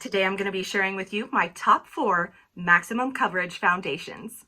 Today I'm going to be sharing with you my top 4 maximum coverage foundations.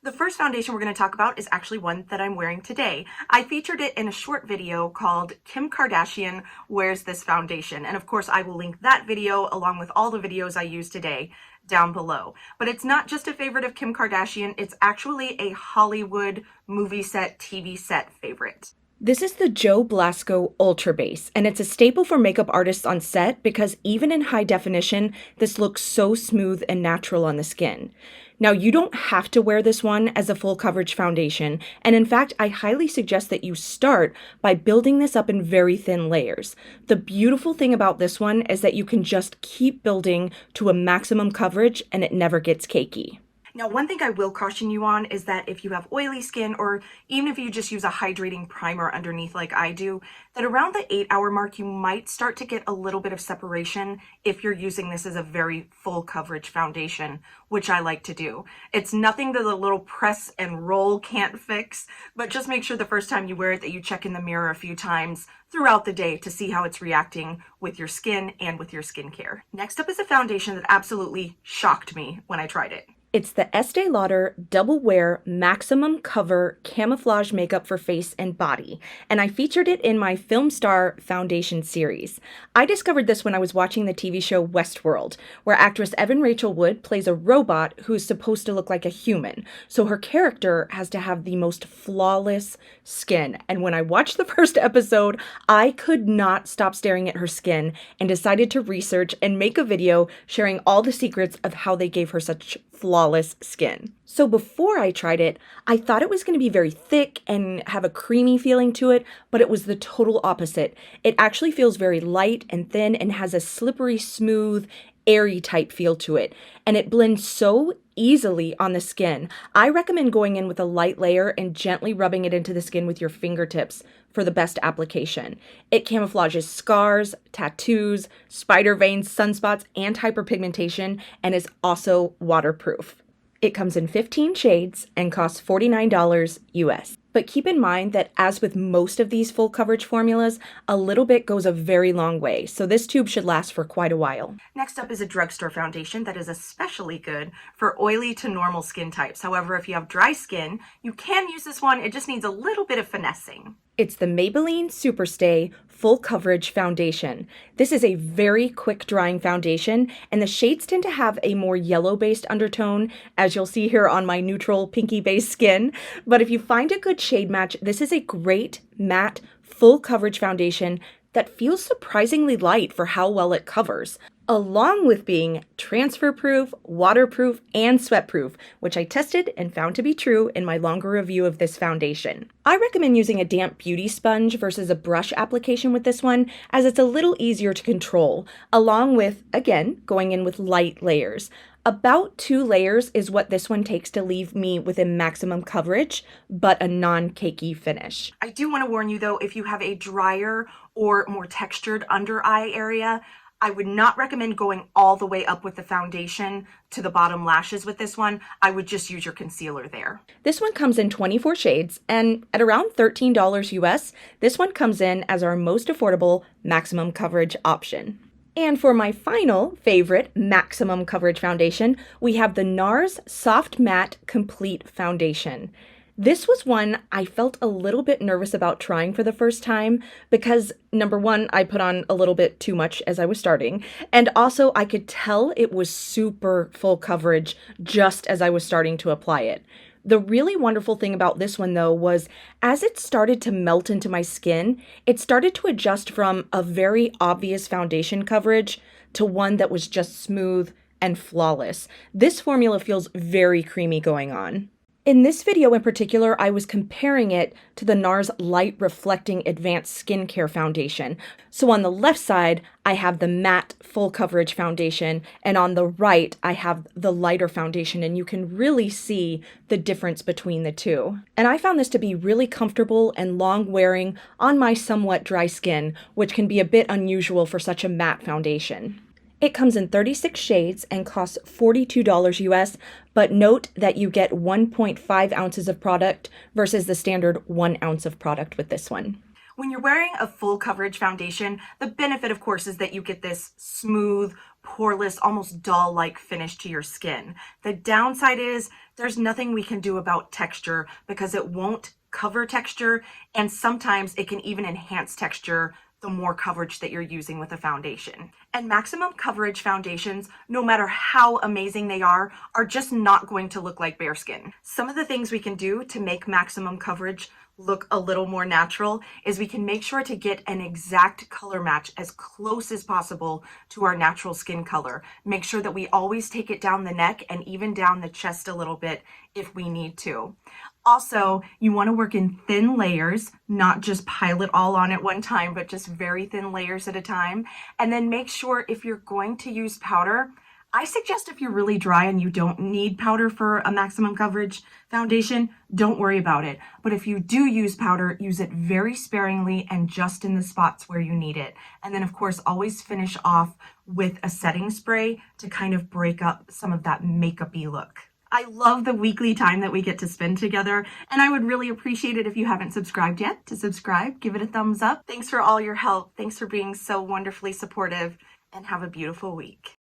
The first foundation we're going to talk about is actually one that I'm wearing today. I featured it in a short video called Kim Kardashian Wears This Foundation, and of course I will link that video along with all the videos I use today down below. But it's not just a favorite of Kim Kardashian, it's actually a Hollywood movie set, TV set favorite. This is the Blasco Ultrabase, and it's a staple for makeup artists on set because even in high definition, this looks so smooth and natural on the skin. Now, you don't have to wear this one as a full coverage foundation, and in fact, I highly suggest that you start by building this up in very thin layers. The beautiful thing about this one is that you can just keep building to a maximum coverage and it never gets cakey. Now, one thing I will caution you on is that if you have oily skin, or even if you just use a hydrating primer underneath like I do, that around the 8-hour mark, you might start to get a little bit of separation if you're using this as a very full coverage foundation, which I like to do. It's nothing that a little press and roll can't fix, but just make sure the first time you wear it that you check in the mirror a few times throughout the day to see how it's reacting with your skin and with your skincare. Next up is a foundation that absolutely shocked me when I tried it. It's the Estée Lauder Double Wear Maximum Cover Camouflage Makeup for Face and Body, and I featured it in my Film Star Foundation series. I discovered this when I was watching the TV show Westworld, where actress Evan Rachel Wood plays a robot who's supposed to look like a human, so her character has to have the most flawless skin. And when I watched the first episode, I could not stop staring at her skin and decided to research and make a video sharing all the secrets of how they gave her such flawless skin. So before I tried it, I thought it was going to be very thick and have a creamy feeling to it, but it was the total opposite. It actually feels very light and thin and has a slippery, smooth, airy type feel to it. And it blends so easily on the skin. I recommend going in with a light layer and gently rubbing it into the skin with your fingertips for the best application. It camouflages scars, tattoos, spider veins, sunspots, and hyperpigmentation, and is also waterproof. It comes in 15 shades and costs $49 US. But keep in mind that as with most of these full coverage formulas, a little bit goes a very long way, so this tube should last for quite a while. Next up is a drugstore foundation that is especially good for oily to normal skin types. However, if you have dry skin, you can use this one. It just needs a little bit of finessing. It's the Maybelline Superstay Full Coverage Foundation. This is a very quick drying foundation, and the shades tend to have a more yellow-based undertone, as you'll see here on my neutral pinky-based skin. But if you find a good shade match, this is a great matte full coverage foundation that feels surprisingly light for how well it covers, along with being transfer-proof, waterproof, and sweat-proof, which I tested and found to be true in my longer review of this foundation. I recommend using a damp beauty sponge versus a brush application with this one, as it's a little easier to control, along with, again, going in with light layers. About 2 layers is what this one takes to leave me within maximum coverage, but a non-cakey finish. I do want to warn you though, if you have a drier or more textured under eye area, I would not recommend going all the way up with the foundation to the bottom lashes with this one. I would just use your concealer there. This one comes in 24 shades, and at around $13 US, this one comes in as our most affordable maximum coverage option. And for my final favorite maximum coverage foundation, we have the Nars Soft Matte Complete Foundation. This was one I felt a little bit nervous about trying for the first time because, number one, I put on a little bit too much as I was starting, and also I could tell it was super full coverage just as I was starting to apply it. The really wonderful thing about this one, though, was as it started to melt into my skin, it started to adjust from a very obvious foundation coverage to one that was just smooth and flawless. This formula feels very creamy going on. In this video in particular, I was comparing it to the Nars Light Reflecting Advanced Skincare Foundation. So on the left side, I have the matte full coverage foundation, and on the right, I have the lighter foundation, and you can really see the difference between the two. And I found this to be really comfortable and long wearing on my somewhat dry skin, which can be a bit unusual for such a matte foundation. It comes in 36 shades and costs $42 US, but note that you get 1.5 ounces of product versus the standard 1 ounce of product with this one. When you're wearing a full coverage foundation, the benefit, of course, is that you get this smooth, poreless, almost doll-like finish to your skin. The downside is there's nothing we can do about texture because it won't cover texture, and sometimes it can even enhance texture the more coverage that you're using with a foundation. And maximum coverage foundations, no matter how amazing they are just not going to look like bare skin. Some of the things we can do to make maximum coverage look a little more natural is we can make sure to get an exact color match as close as possible to our natural skin color. Make sure that we always take it down the neck and even down the chest a little bit if we need to. Also, you want to work in thin layers, not just pile it all on at one time, but just very thin layers at a time. And then make sure if you're going to use powder, I suggest if you're really dry and you don't need powder for a maximum coverage foundation, don't worry about it. But if you do use powder, use it very sparingly and just in the spots where you need it. And then of course, always finish off with a setting spray to kind of break up some of that makeup-y look. I love the weekly time that we get to spend together, and I would really appreciate it if you haven't subscribed yet to subscribe, give it a thumbs up. Thanks for all your help. Thanks for being so wonderfully supportive, and have a beautiful week.